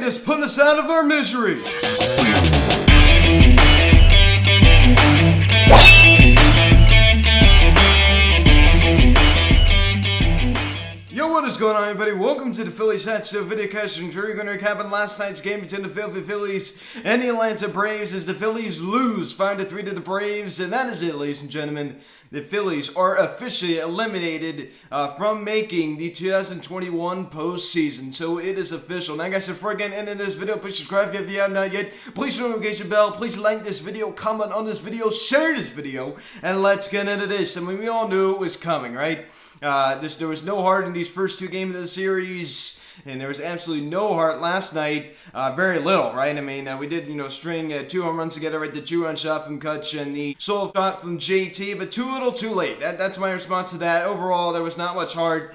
just put us out of our misery. Yo, what is going on, everybody? Welcome to the Phillies Hat Show videocast. We're going to recap on last night's game between the Philadelphia Phillies and the Atlanta Braves as the Phillies lose 5-3 to the Braves. And that is it, ladies and gentlemen. The Phillies are officially eliminated from making the 2021 postseason. So it is official. Now, guys, before I get into this video, please subscribe if you have not yet. Please hit the notification bell. Please like this video, comment on this video, share this video, and let's get into this. I mean, we all knew it was coming, right? There was no heart in these first two games of the series, and there was absolutely no heart last night. Very little, right? I mean, we did, string 2 home runs together, right? The 2-run shot from Kutch and the solo shot from JT, but too little, too late. That's my response to that. Overall, there was not much heart.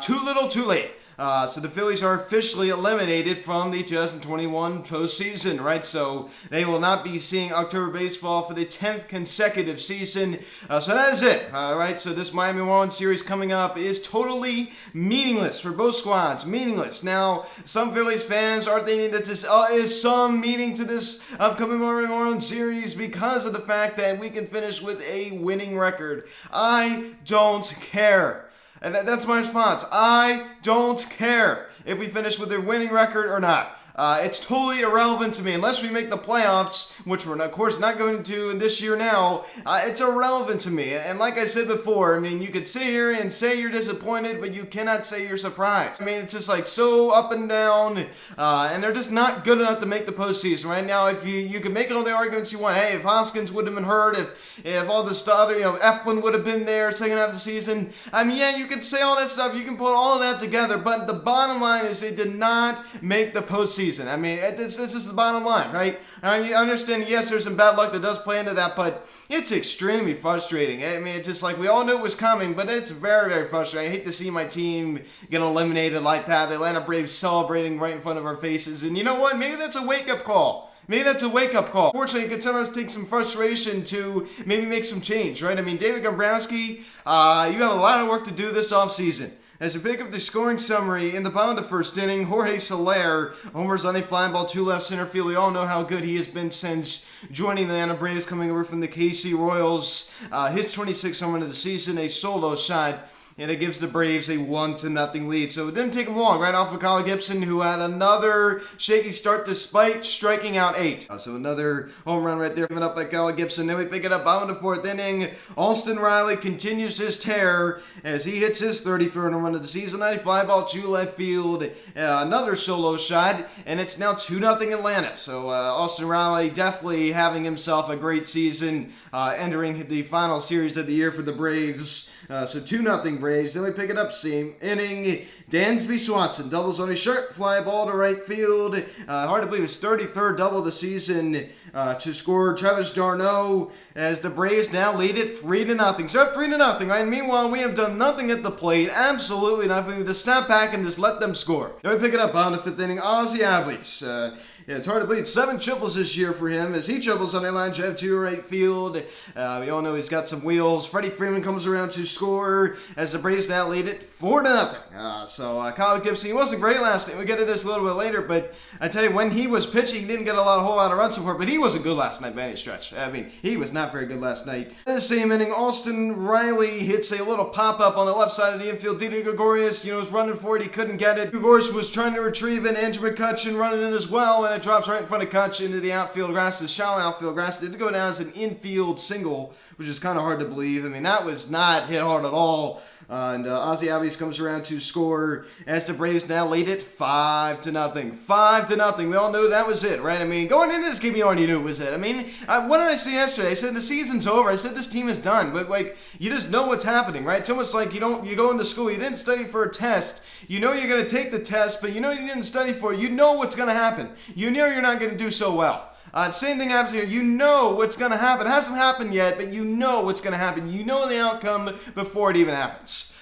Too little, too late. So the Phillies are officially eliminated from the 2021 postseason, right? So they will not be seeing October baseball for the 10th consecutive season. So that is it, right? So this Miami Marlins series coming up is totally meaningless for both squads. Meaningless. Now, some Phillies fans are thinking that this is some meaning to this upcoming Miami Marlins series because of the fact that we can finish with a winning record. I don't care. And that's my response. I don't care if we finish with a winning record or not. It's totally irrelevant to me. Unless we make the playoffs, which we're, of course, not going to in this year now, it's irrelevant to me. And like I said before, I mean, you could sit here and say you're disappointed, but you cannot say you're surprised. I mean, it's just like so up and down, and they're just not good enough to make the postseason right now. If you can make all the arguments you want, hey, if Hoskins would have been hurt, if all this stuff, Eflin would have been there second half of the season, I mean, yeah, you can say all that stuff, you can put all of that together, but the bottom line is they did not make the postseason. I mean, this is the bottom line, right? I understand, yes, there's some bad luck that does play into that, but it's extremely frustrating. I mean, it's just like we all knew it was coming, but it's very, very frustrating. I hate to see my team get eliminated like that. The Atlanta Braves celebrating right in front of our faces. And you know what? Maybe that's a wake-up call. Maybe that's a wake-up call. Fortunately, it can sometimes take some frustration to maybe make some change, right? I mean, David Dombrowski, you have a lot of work to do this offseason. As you pick up the scoring summary, in the bottom of the first inning, Jorge Soler homers on a fly ball to left center field. We all know how good he has been since joining the Atlanta Braves, coming over from the KC Royals. His 26th home run of the season, a solo shot. And it gives the Braves a 1-0 lead. So it didn't take them long, right off of Kyle Gibson, who had another shaky start despite striking out 8. So another home run right there given up by Kyle Gibson. Then we pick it up bottom of the 4th inning. Austin Riley continues his tear as he hits his 33rd home run of the season. A fly ball to left field. Another solo shot. And it's now 2-0 Atlanta. So Austin Riley definitely having himself a great season, entering the final series of the year for the Braves. So 2-0 Braves. Then we pick it up, same inning. Dansby Swanson doubles on a sharp fly ball to right field. Hard to believe his 33rd double of the season to score Travis d'Arnaud as the Braves now lead it 3-0. So up 3-0, right? Meanwhile, we have done nothing at the plate. Absolutely nothing. We just snap back and just let them score. Then we pick it up on the 5th inning. Ozzie Albies. Yeah, it's hard to believe. 7 triples this year for him as he triples on a line drive to right field. We all know he's got some wheels. Freddie Freeman comes around to score as the Braves now lead it 4-0. So Kyle Gibson, he wasn't great last night. We'll get to this a little bit later, but I tell you, when he was pitching, he didn't get a whole lot of run support, but he wasn't good last night by any stretch. I mean, he was not very good last night. In the same inning, Austin Riley hits a little pop-up on the left side of the infield. Didi Gregorius, was running for it. He couldn't get it. Gregorius was trying to retrieve it. Andrew McCutchen running in as well, and it drops right in front of Kutch into the outfield grass. The shallow outfield grass did go down as an infield single, which is kind of hard to believe. I mean, that was not hit hard at all. And Ozzie Albies comes around to score as the Braves now lead it 5-0. 5-0. We all knew that was it, right? I mean, going into this game, you already knew it was it. I mean, what did I say yesterday? I said the season's over. I said this team is done. But, you just know what's happening, right? It's almost like you go into school, you didn't study for a test. You know you're going to take the test, but you know you didn't study for it. You know what's going to happen. You know you're not going to do so well. Same thing happens here. You know what's going to happen. It hasn't happened yet, but you know what's going to happen. You know the outcome before it even happens.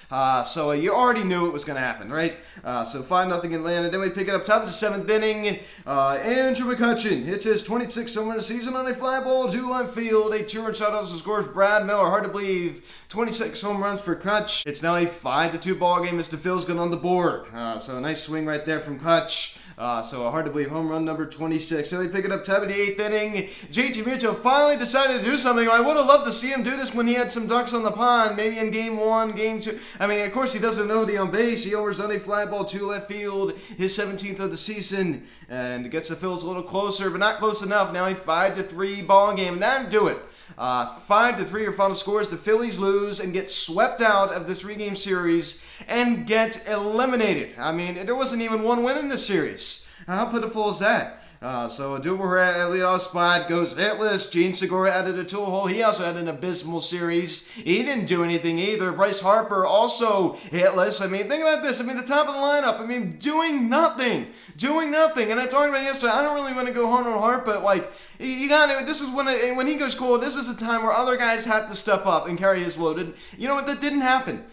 So you already knew it was going to happen, right? So 5-0 Atlanta. Then we pick it up top of the 7th inning. Andrew McCutchen hits his 26th home run of the season on a fly ball to left field. A 2-run shot also scores Brad Miller. Hard to believe. 26 home runs for Kutch. It's now a 5-2 ball game as the Phils get on the board. So a nice swing right there from Kutch. So hard to believe, home run number 26. So we pick it up top of the 8th inning. JT Muto finally decided to do something. I would have loved to see him do this when he had some ducks on the pond, maybe in game 1, game 2. I mean, of course, he doesn't know the on base. He homers on a fly ball to left field, his 17th of the season, and gets the Phils a little closer, but not close enough. Now a 5-3 ball game, and that'd do it. 5-3 your final scores. The Phillies lose and get swept out of the 3-game series and get eliminated. I mean, there wasn't even one win in this series. How pitiful is that? So Duber at leadoff spot goes hitless. Gene Segura added a tool hole. He also had an abysmal series. He didn't do anything either. Bryce Harper also hitless. I mean, think about this. I mean, the top of the lineup. I mean, doing nothing. And I talked about it yesterday. I don't really want to go hard on Hart, but like, you got. This is when he goes cold. This is a time where other guys have to step up and carry his load. And you know what? That didn't happen.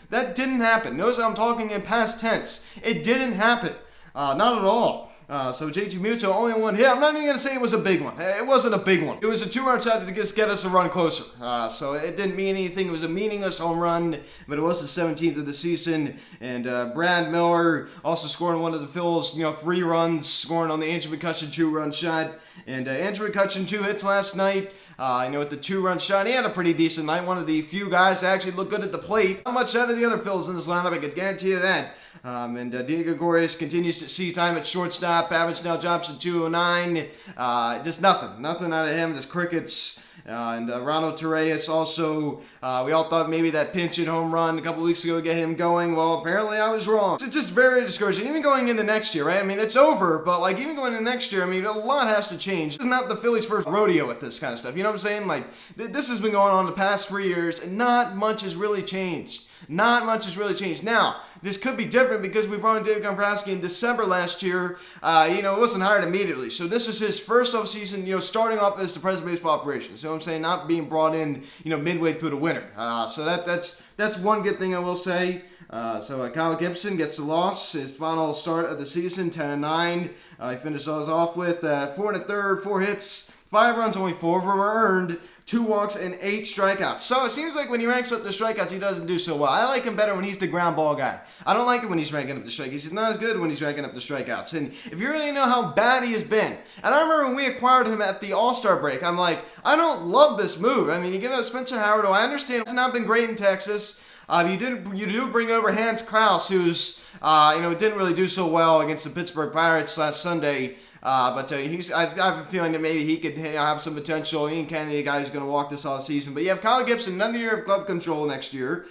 Notice I'm talking in past tense. It didn't happen. Not at all. So JT Muto only one hit. I'm not even going to say it was a big one. It wasn't a big one. It was a 2-run shot to just get us a run closer. So it didn't mean anything. It was a meaningless home run, but it was the 17th of the season. And Brad Miller also scoring one of the Phils, 3 runs, scoring on the Andrew McCutchen 2-run shot. And Andrew McCutchen 2 hits last night. With the 2-run shot, he had a pretty decent night. One of the few guys that actually looked good at the plate. Not much out of the other Phils in this lineup, I can guarantee you that. Dina Gregorius continues to see time at shortstop. Average now drops to 209. Just nothing out of him. Just crickets. Ronald Torreyes also, we all thought maybe that pinch hit home run a couple weeks ago would get him going. Well, apparently I was wrong. It's just very discouraging. Even going into next year, right? I mean, it's over, but like even going into next year, I mean, a lot has to change. This is not the Phillies' first rodeo with this kind of stuff. You know what I'm saying? Like, this has been going on the past 3 years, and not much has really changed. Now, this could be different because we brought in David Komprowski in December last year. It wasn't hired immediately. So this is his first offseason, starting off as the president of baseball operations. So I'm saying not being brought in, midway through the winter. So that's one good thing I will say. So Kyle Gibson gets the loss. His final start of the season, 10-9. He finishes off with 4 1/3, 4 hits, 5 runs, only 4 of them are earned. 2 walks and 8 strikeouts. So it seems like when he ranks up the strikeouts, he doesn't do so well. I like him better when he's the ground ball guy. I don't like it when he's ranking up the strikeouts. He's not as good when he's ranking up the strikeouts. And if you really know how bad he has been, and I remember when we acquired him at the All-Star break, I'm like, I don't love this move. I mean, you give out Spencer Howard, who I understand has not been great in Texas. You do bring over Hans Kraus, who's didn't really do so well against the Pittsburgh Pirates last Sunday. I have a feeling that maybe he could have some potential. Ian Kennedy, a guy who's going to walk this off season. But you have Kyle Gibson, another year of club control next year.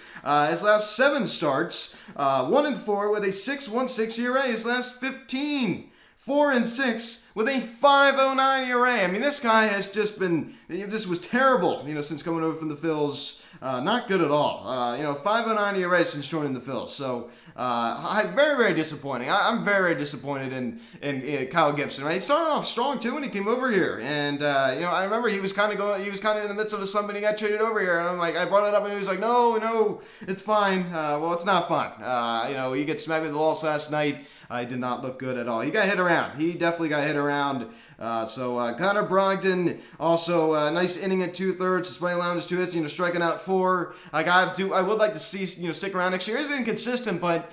His last 7 starts, 1-4 with a 6.16 ERA. His last 15, 4-6 with a 5.09 ERA. I mean, this guy has just been, this was terrible, since coming over from the Phils. Not good at all. 5.09 ERA since joining the Phils. So, very, very disappointing. I'm very disappointed in Kyle Gibson. Right, he started off strong too when he came over here, and I remember he was kind of in the midst of a slump and he got traded over here. And I'm like, I brought it up and he was like, no, it's fine. Well, it's not fine. He gets smacked with the loss last night. He did not look good at all. He got hit around. He definitely got hit around. Connor Brogdon, also a nice inning at 2/3, displaying allowing 2 hits, striking out 4. I would like to see, stick around next year. He's inconsistent, but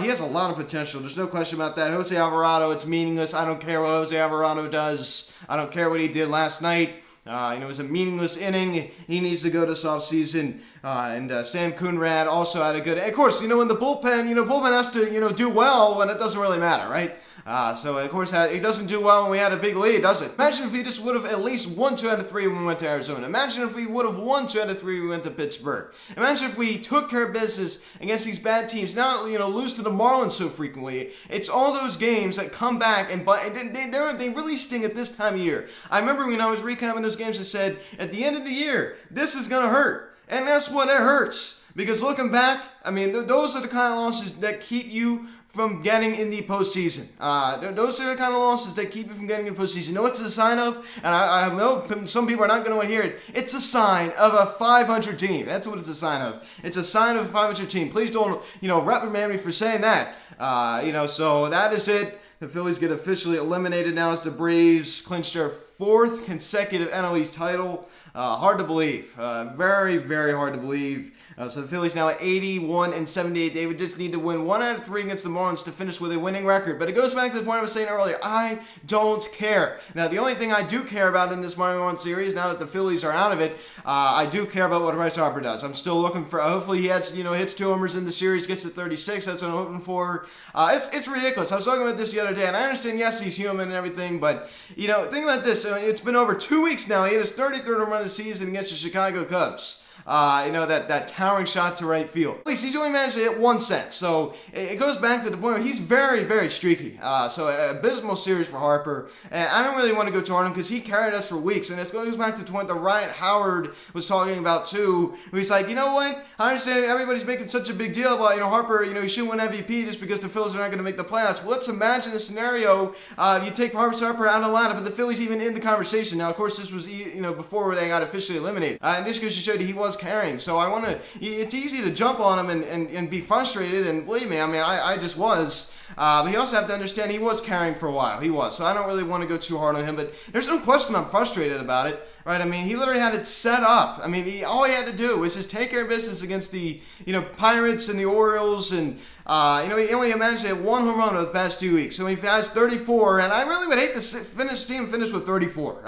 he has a lot of potential. There's no question about that. Jose Alvarado, it's meaningless. I don't care what Jose Alvarado does. I don't care what he did last night. It was a meaningless inning. He needs to go this offseason. Sam Coonrad also had a good... Of course, in the bullpen has to, do well when it doesn't really matter, right? Of course, it doesn't do well when we had a big lead, does it? Imagine if we just would have at least won 2 out of 3 when we went to Arizona. Imagine if we would have won 2 out of 3 when we went to Pittsburgh. Imagine if we took care of business against these bad teams. Now, lose to the Marlins so frequently. It's all those games that come back and they really sting at this time of year. I remember when I was recapping those games, I said, at the end of the year, this is going to hurt. And that's what it hurts. Because looking back, I mean, those are the kind of losses that keep you from getting in the postseason. Those are the kind of losses that keep you from getting in the postseason. You know what it's a sign of? And I know some people are not going to want to hear it. It's a sign of a 500 team. That's what it's a sign of. It's a sign of a 500 team. Please don't, reprimand me for saying that. So that is it. The Phillies get officially eliminated now as the Braves clinch their 4th consecutive NL East title. Hard to believe. Very, very hard to believe. So the Phillies now at 81 and 78. They would just need to win 1 out of 3 against the Marlins to finish with a winning record. But it goes back to the point I was saying earlier. I don't care. Now, the only thing I do care about in this Marlins series, now that the Phillies are out of it, I do care about what Bryce Harper does. I'm still looking for, hopefully he has, hits 2 homers in the series, gets to 36. That's what I'm hoping for. It's ridiculous. I was talking about this the other day, and I understand, yes, he's human and everything, but, think about this. It's been over 2 weeks now. He had his 33rd home run of the season against the Chicago Cubs. That towering shot to right field. At least he's only managed to hit 1 cent. So it goes back to the point where he's very, very streaky. So abysmal series for Harper. And I don't really want to go toward him because he carried us for weeks. And it goes back to the point that Ryan Howard was talking about too. Where he's like, you know what? I understand everybody's making such a big deal about, Harper, he shouldn't win MVP just because the Phillies are not going to make the playoffs. Well, let's imagine a scenario. You take Harper out of the lineup, but the Phillies even in the conversation. Now, of course, this was, before they got officially eliminated. And this goes to show that he was carrying. So it's easy to jump on him and be frustrated, and believe me, I just was. But you also have to understand he was carrying for a while. He was. So I don't really want to go too hard on him, but there's no question I'm frustrated about it. Right? He literally had it set up. All he had to do was just take care of business against the, Pirates and the Orioles, and he only managed to hit 1 home run over the past 2 weeks. So he has 34, and I really would hate to see him finish with 34.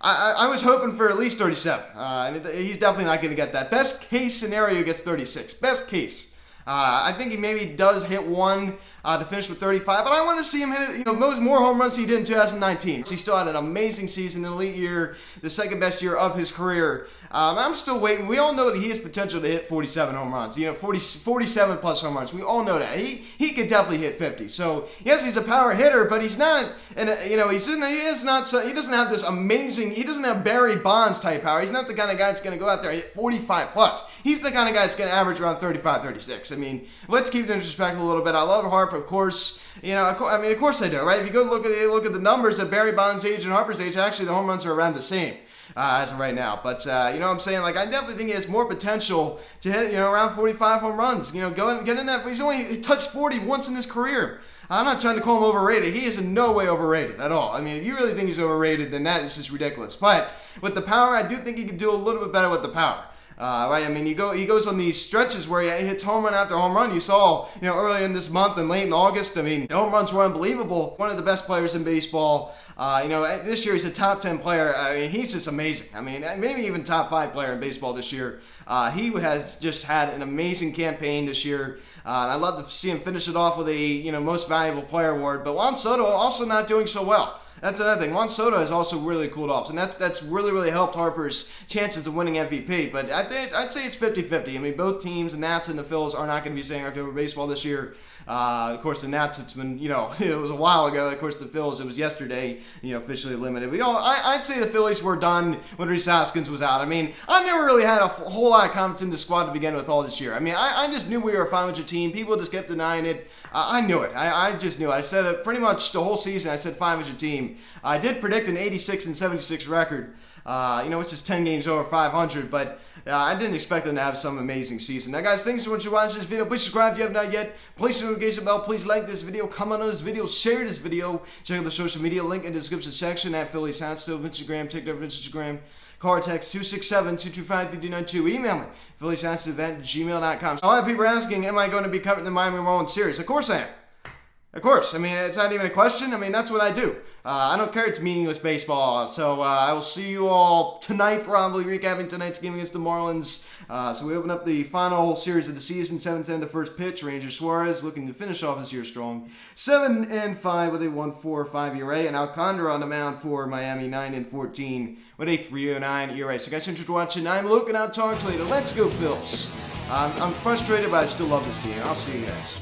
I was hoping for at least 37. And he's definitely not going to get that. Best case scenario gets 36. Best case. I think he maybe does hit 1 to finish with 35, but I want to see him hit more home runs he did in 2019. He still had an amazing season, an elite year, the second best year of his career. I'm still waiting. We all know that he has potential to hit 47 home runs. 47 plus home runs. We all know that. He could definitely hit 50. So yes, he's a power hitter, but he's not. And he doesn't have this amazing. He doesn't have Barry Bonds type power. He's not the kind of guy that's going to go out there and hit 45 plus. He's the kind of guy that's going to average around 35, 36. Let's keep it disrespectful a little bit. I love Harper, of course. Of course I do, right? If you go look at the numbers at Barry Bonds' age and Harper's age, actually the home runs are around the same. As of right now. But, what I'm saying? I definitely think he has more potential to hit, around 45 home runs. Go and get in that. He's only touched 40 once in his career. I'm not trying to call him overrated. He is in no way overrated at all. If you really think he's overrated, then that is just ridiculous. But with the power, I do think he can do a little bit better with the power. Right? He goes on these stretches where he hits home run after home run. You saw, early in this month and late in August. The home runs were unbelievable. One of the best players in baseball. This year he's a top 10 player. He's just amazing. Maybe even top 5 player in baseball this year. He has just had an amazing campaign this year. I'd love to see him finish it off with a, most valuable player award. But Juan Soto also not doing so well. That's another thing. Juan Soto has also really cooled off, and that's really, really helped Harper's chances of winning MVP. But I'd say it's 50-50. Both teams, the Nats and the Phils, are not going to be saying October baseball this year. Of course, the Nats, it's been, it was a while ago. Of course, the Phils, it was yesterday, officially limited. I'd say the Phillies were done when Rhys Hoskins was out. I never really had a whole lot of confidence in the squad to begin with all this year. I just knew we were a 500 team. People just kept denying it. I knew it. I just knew it. I said it pretty much the whole season. I said 500 team. I did predict an 86 and 76 record, which is 10 games over 500, but I didn't expect them to have some amazing season. Now, guys, thanks so much for watching this video. Please subscribe if you have not yet. Place the notification bell. Please like this video, comment on this video, share this video. Check out the social media link in the description section at Phillies Hat Stove, Instagram, TikTok, Instagram. Call or text 267-225-3292. Email me, phillieshatstove@gmail.com. A lot of people are asking, am I going to be covering the Miami Marlins series? Of course I am. Of course. It's not even a question. That's what I do. I don't care. It's meaningless baseball. So I will see you all tonight, probably recapping tonight's game against the Marlins. So we open up the final series of the season, 7-10 the first pitch. Ranger Suarez looking to finish off this year strong. 7-5 with a 1.45 ERA. And Alcantara on the mound for Miami, 9-14 with a 3.09 ERA. So guys, thanks for watching. I'm Luke, and I'll talk to you later. Let's go, Phils. I'm frustrated, but I still love this team. I'll see you guys.